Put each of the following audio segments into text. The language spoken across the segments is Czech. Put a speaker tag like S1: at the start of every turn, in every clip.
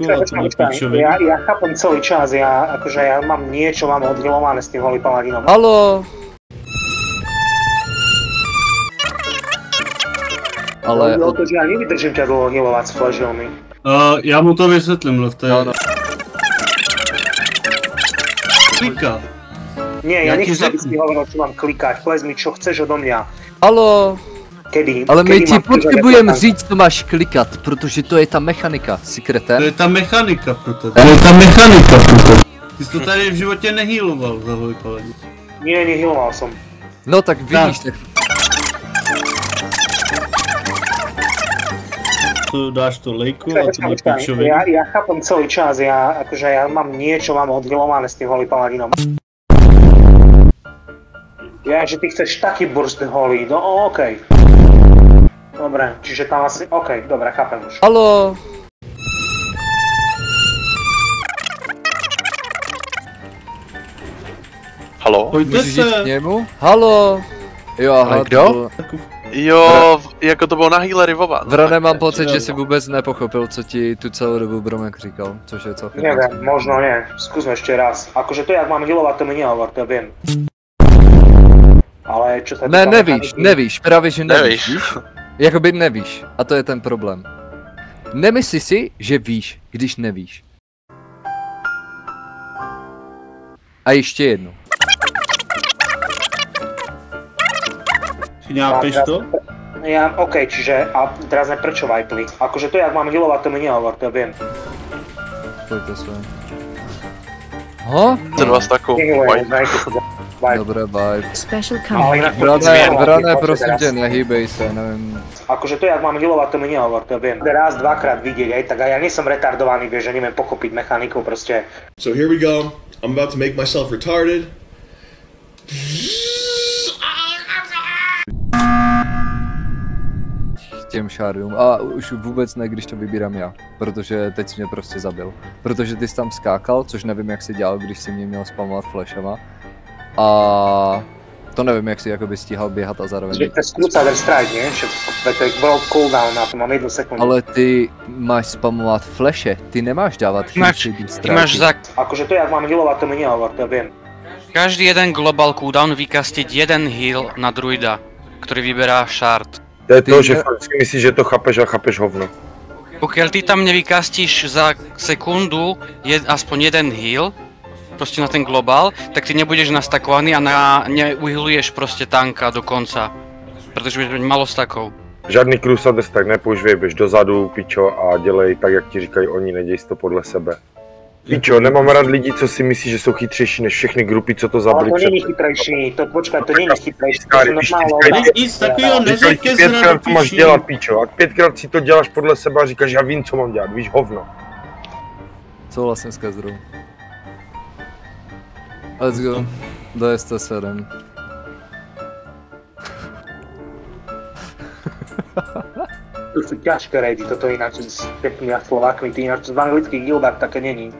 S1: poriadku, ale to je píčoviny.
S2: Ja chápem celý čas, ja mám niečo, mám oddelované s tým holý paladinom.
S3: Haló! Ale...
S2: O to, že ja nevydržím ťa dlho healovať s flaželmi.
S1: Já mu to vysvětlím, Lefte.
S3: No.
S1: Klika.
S2: Nie, ja nechcem, aby si mi hovoril, čo mám klikať. Plez mi, čo chceš odo mňa.
S3: Haló!
S2: Kedy?
S3: Ale my
S2: Kedy
S3: ti
S2: mám
S3: potřebujeme říct, co máš klikat, protože to je ta mechanika, si kreten.
S1: To je ta mechanika pro to. To je ta mechanika pro to. Ty jsi to tady v životě nehýloval za holý paladin.
S2: Nie, nehealoval som.
S3: No tak vidíš, tak...
S1: To dáš to lejku a to je píčoviny.
S2: Ja chápem celý čas, ja mám niečo, mám oddelované s tým holý paladinom. Ja, že ty chceš taký burst holý, no okej. Dobre, čiže tam asi, okej, dobre, chápem už.
S3: Haló!
S4: Halo?
S1: Pojďte
S3: Můžeš jít
S1: se.
S3: k němu? Haló! Jo, aha,
S4: kdo?
S3: to bylo...
S4: Jo, jako to bylo na healery oba.
S3: Vrane, mám pocit, že jsi vůbec nepochopil, co ti tu celou dobu Bromek říkal, což je celkem...
S2: Neviem, možno nie, skúsme ešte raz. Akože to, jak mám healovať, to mi nehovor, to viem. Ale čo sa...
S3: Ne, nevíš, právě že nevíš, víš? Jakoby nevíš, a to je ten problém. Nemysli si, že víš, když nevíš. A ještě jedno.
S1: Chápeš to?
S2: Ja, okej, čiže, a teraz ne prečo vajpli? Akože to, jak mám healovať, to mi nehovor, to viem.
S3: Pojďte se. Ho?
S4: Ten vás takovou
S3: Dobré, vibe.
S5: Special
S2: Ale inak
S3: Vrané, prosím tě, nehýbej se, nevím.
S2: Akože to, jak mám healovať, to mi nehovor, to viem. Raz, dvakrát vidieť, aj tak, a ja nie som retardovaný, vieš, že neviem pochopiť mechaniku, proste.
S6: So here we go. I'm about to make myself retarded.
S3: Těm šárdům a už vůbec ne, když to vybírám já, protože teď jsi mě prostě zabil. Protože ty jsi tam skákal, což nevím, jak jsi dělal, když jsi mě měl spamovat flashama. A to nevím, jak jsi jakoby stíhal běhat a zároveň...
S2: Že to skúca ver strike, nie? Že to je world cooldown na to, mám 1 sekundu.
S3: Ale ty máš spamovat flashe, ty nemáš dávat
S7: Ty máš za...
S2: Akože to, jak mám healovať, to mi nehovor, to viem.
S7: Každý jeden global cooldown vykastiť jeden heal na druida, ktorý vyberá shard.
S8: To je to, že si myslíš, že to chápeš a chápeš hovno.
S7: Pokiaľ ty tam nevykastíš za sekundu aspoň jeden heal, prostě na ten global, tak ty nebudeš nastakovaný a neuhealuješ prostě tanka do konca. Protože budeš mít malo stakov.
S8: Žádný Crusaders tak nepoužívej, běž dozadu, pičo, a dělej tak, jak ti říkají oni, neděj si to podle sebe. Pičo, nemám rád lidi, co si myslí, že jsou chytřejší než všechny grupy, co to zabili.
S2: Ale to není chytrejší, to počkej, to není chytrejší, to jsou málo.
S1: Nic takového neřekl, že
S8: pětkrát to máš dělat, pičo, a 5krát si to děláš podle sebe a říkáš, já vím, co mám dělat, víš, hovno.
S3: Souhlasím s Kazrou. Let's go, do ST7.
S2: To sú ťažké raidy, toto ináč s Čechmi a Slovákmi, ty ináč v anglických guildách také není.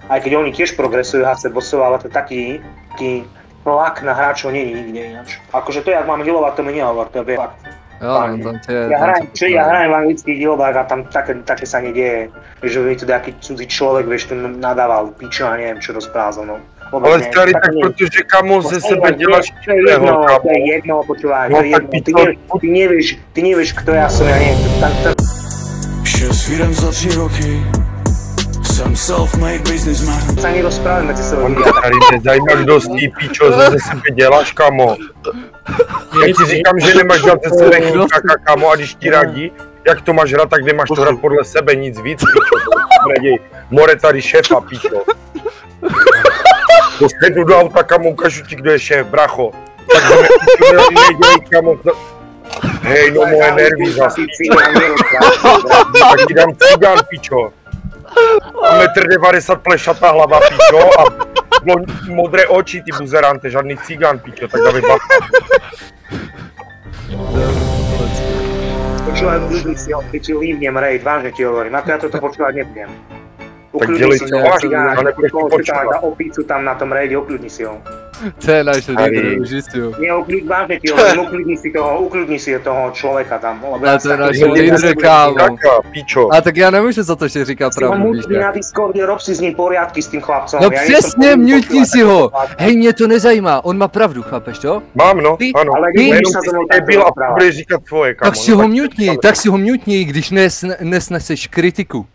S2: Aj keď oni tiež progresujú HC bossov, ale to taký tlak na hráčov není nikde ináč. Akože to, jak mám healovať, to mi nehovor, to je fakt.
S3: Jo, no tam tě...
S2: Ja hrajem v anglických guildách a tam také sa nedieje. Že by to nejaký cudzí človek, vieš, tu nadával pičo a neviem čo rozprázal, no.
S8: Ale starý, tak protože kamo ze sebe děláš
S2: jedno, to je jedno, počúvaj, to je jedno, ty nevieš, kto ja som, ja neviem, tak...
S9: 6 firem za 3 roky, jsem self-made businessman.
S2: Sa nerozprávame medzi sebou.
S8: Starý, nezajímá, kdo z tí pičo ze sebe děláš, kamo. Já ti říkám, že nemáš dát ze sebe chytráka, kamo, a když ti radí, jak to máš hrát, tak nemáš to hrát podle sebe, nic víc, pičo. More tady šéfa, pičo. Postedu do auta, kamo, ukážu ti, kdo je šéf, bracho. Takže nedělej, kamo. Hej, no moje nervy zase. Tak ti dám cigán, pičo. 1,90 m plešatá hlava, pičo, a modré oči, ty buzerante, žádný cigán, pičo, tak dávej bacha.
S2: Počúvaj, ľudí si ho, keď si lívnem raid, vážne ti hovorím, ako ja toto počúvať nebudem.
S8: Tak dělej, co máš,
S2: a
S8: nebudeš to počúvať.
S2: opícu tam na tom raide, okľudni si ho.
S3: To je náš lídr, žistu.
S2: Vážne ti, uklidni si toho člověka tam.
S3: To je náš lídr, kámo.
S8: Taká, pičo.
S3: A tak já nemůžu za to, že říká pravdu, víš
S2: na Discordě, rob si s ním poriadky s tím chlapcem.
S3: No přesně, mutni si ho. Hej, mě to nezajímá, on má pravdu, chápeš to?
S8: Mám, no, ano.
S2: Ale
S8: Jenom ty byl a budeš říkat tvoje, kámo.
S3: Tak si ho mutni, když nesneseš kritiku.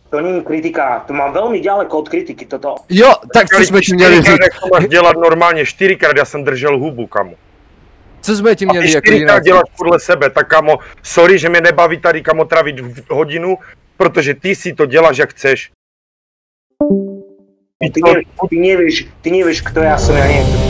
S2: To není kritika, to mám velmi daleko od kritiky toto.
S3: Jo, tak co jsme ti měli říct?
S8: Jak to máš dělat normálně, 4krát já jsem držel hubu, kamo.
S3: Co jsme ti měli jako jinak?
S8: 4krát dělat podle sebe, tak kamo, sorry, že mě nebaví tady, kamo, trávit hodinu, protože ty si to děláš, jak chceš.
S2: Ty nevíš, kto ja som, ja neviem.